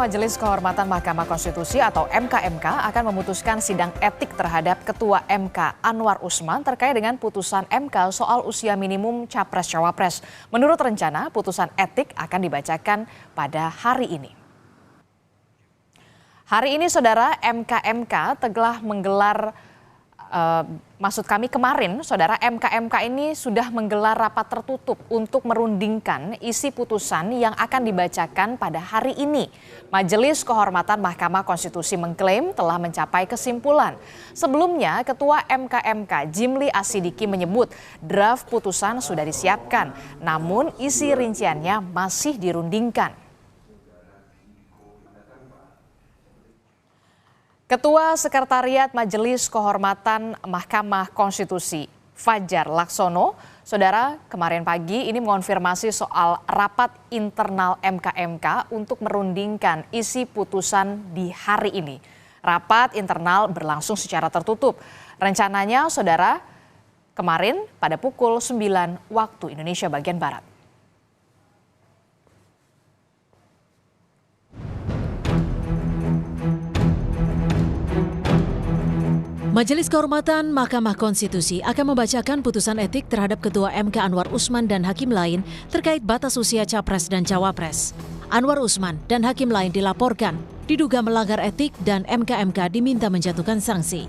Majelis Kehormatan Mahkamah Konstitusi atau MKMK akan memutuskan sidang etik terhadap Ketua MK Anwar Usman terkait dengan putusan MK soal usia minimum Capres-Cawapres. Menurut rencana, putusan etik akan dibacakan pada hari ini. Hari ini, Saudara, MKMK telah menggelar kemarin, Saudara, MKMK ini sudah menggelar rapat tertutup untuk merundingkan isi putusan yang akan dibacakan pada hari ini. Majelis Kehormatan Mahkamah Konstitusi mengklaim telah mencapai kesimpulan. Sebelumnya, Ketua MKMK Jimli Asidiki menyebut draft putusan sudah disiapkan, namun isi rinciannya masih dirundingkan. Ketua Sekretariat Majelis Kehormatan Mahkamah Konstitusi Fajar Laksono, Saudara, kemarin pagi ini mengonfirmasi soal rapat internal MKMK untuk merundingkan isi putusan di hari ini. Rapat internal berlangsung secara tertutup. Rencananya, Saudara, kemarin pada pukul 9 waktu Indonesia bagian Barat. Majelis Kehormatan Mahkamah Konstitusi akan membacakan putusan etik terhadap Ketua MK Anwar Usman dan hakim lain terkait batas usia Capres dan Cawapres. Anwar Usman dan hakim lain dilaporkan diduga melanggar etik dan MKMK diminta menjatuhkan sanksi.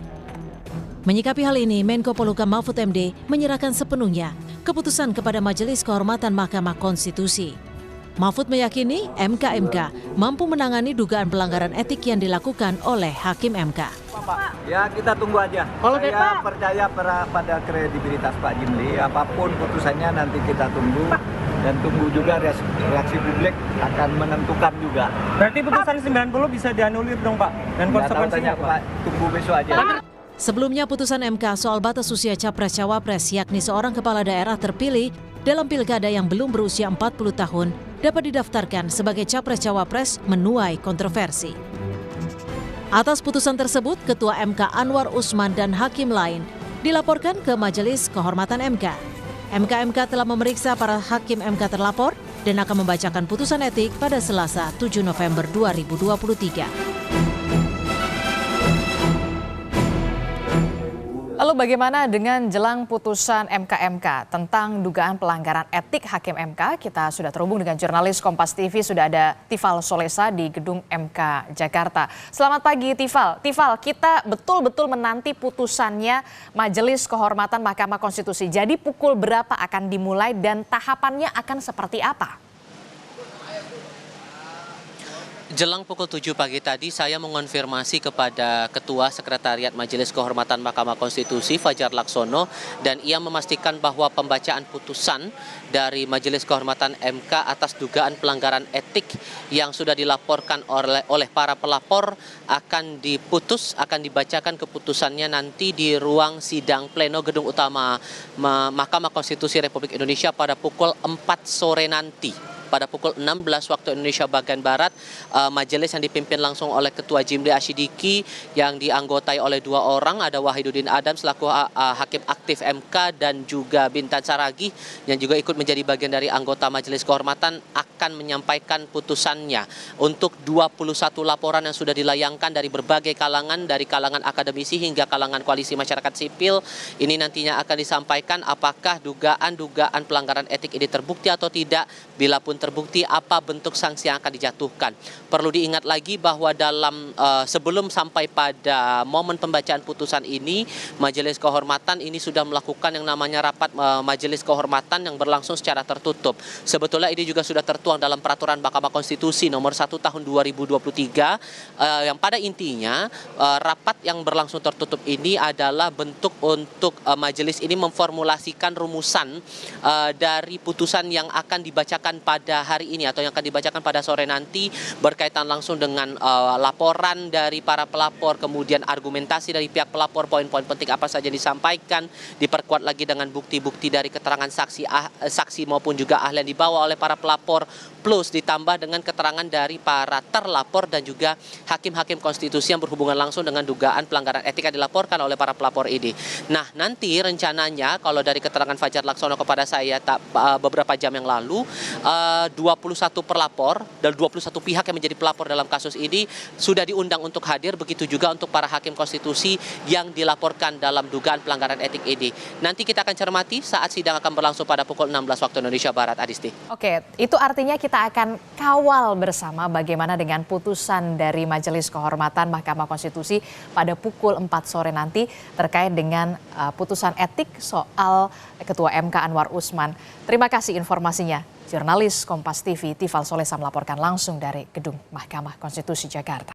Menyikapi hal ini, Menko Polhukam Mahfud MD menyerahkan sepenuhnya keputusan kepada Majelis Kehormatan Mahkamah Konstitusi. Mahfud meyakini MKMK mampu menangani dugaan pelanggaran etik yang dilakukan oleh hakim MK. Ya, kita tunggu aja. Saya percaya pada kredibilitas Pak Jimli. Apapun putusannya nanti kita tunggu dan tunggu juga reaksi publik akan menentukan juga. Berarti putusan 90 bisa dianulir dong, Pak? Dan konsekuensinya apa? Tunggu besok aja. Sebelumnya putusan MK soal batas usia Capres-Cawapres yakni seorang kepala daerah terpilih dalam pilkada yang belum berusia 40 tahun dapat didaftarkan sebagai Capres-Cawapres menuai kontroversi. Atas putusan tersebut, Ketua MK Anwar Usman dan hakim lain dilaporkan ke Majelis Kehormatan MK. MKMK telah memeriksa para hakim MK terlapor dan akan membacakan putusan etik pada Selasa 7 November 2023. Lalu bagaimana dengan jelang putusan MKMK tentang dugaan pelanggaran etik hakim MK? Kita sudah terhubung dengan jurnalis Kompas TV, sudah ada Tifal Solesa di Gedung MK Jakarta. Selamat pagi Tifal. Tifal, kita betul-betul menanti putusannya Majelis Kehormatan Mahkamah Konstitusi. Jadi pukul berapa akan dimulai dan tahapannya akan seperti apa? Jelang pukul 7 pagi tadi saya mengonfirmasi kepada Ketua Sekretariat Majelis Kehormatan Mahkamah Konstitusi Fajar Laksono dan ia memastikan bahwa pembacaan putusan dari Majelis Kehormatan MK atas dugaan pelanggaran etik yang sudah dilaporkan oleh para pelapor akan dibacakan keputusannya nanti di ruang sidang pleno Gedung Utama Mahkamah Konstitusi Republik Indonesia pada pukul 4 sore nanti. Pada pukul 16 waktu Indonesia bagian Barat, majelis yang dipimpin langsung oleh Ketua Jimli Asidiki yang dianggotai oleh 2 orang, ada Wahiduddin Adam selaku hakim aktif MK dan juga Bintan Saragih yang juga ikut menjadi bagian dari anggota Majelis Kehormatan akan menyampaikan putusannya untuk 21 laporan yang sudah dilayangkan dari berbagai kalangan, dari kalangan akademisi hingga kalangan koalisi masyarakat sipil. Ini nantinya akan disampaikan apakah dugaan pelanggaran etik ini terbukti atau tidak. Bila pun terbukti, apa bentuk sanksi yang akan dijatuhkan. Perlu diingat lagi bahwa sebelum sampai pada momen pembacaan putusan ini, Majelis Kehormatan ini sudah melakukan yang namanya rapat Majelis Kehormatan yang berlangsung secara tertutup. Sebetulnya ini juga sudah tertuang dalam Peraturan Mahkamah Konstitusi nomor 1 tahun 2023 yang pada intinya rapat yang berlangsung tertutup ini adalah bentuk untuk majelis ini memformulasikan rumusan dari putusan yang akan dibacakan pada hari ini atau yang akan dibacakan pada sore nanti berkaitan langsung dengan laporan dari para pelapor, kemudian argumentasi dari pihak pelapor, poin-poin penting apa saja disampaikan, diperkuat lagi dengan bukti-bukti dari keterangan saksi maupun juga ahli yang dibawa oleh para pelapor, plus ditambah dengan keterangan dari para terlapor dan juga hakim-hakim konstitusi yang berhubungan langsung dengan dugaan pelanggaran etika dilaporkan oleh para pelapor ini. Nah, nanti rencananya kalau dari keterangan Fajar Laksono kepada saya beberapa jam yang lalu, 21 pelapor dan 21 pihak yang menjadi pelapor dalam kasus ini sudah diundang untuk hadir, begitu juga untuk para hakim konstitusi yang dilaporkan dalam dugaan pelanggaran etik ini. Nanti kita akan cermati saat sidang akan berlangsung pada pukul 16 waktu Indonesia Barat, Adisti. Oke, itu artinya kita akan kawal bersama bagaimana dengan putusan dari Majelis Kehormatan Mahkamah Konstitusi pada pukul 4 sore nanti terkait dengan putusan etik soal Ketua MK Anwar Usman. Terima kasih informasinya. Jurnalis Kompas TV Tifal Solesa melaporkan langsung dari Gedung Mahkamah Konstitusi Jakarta.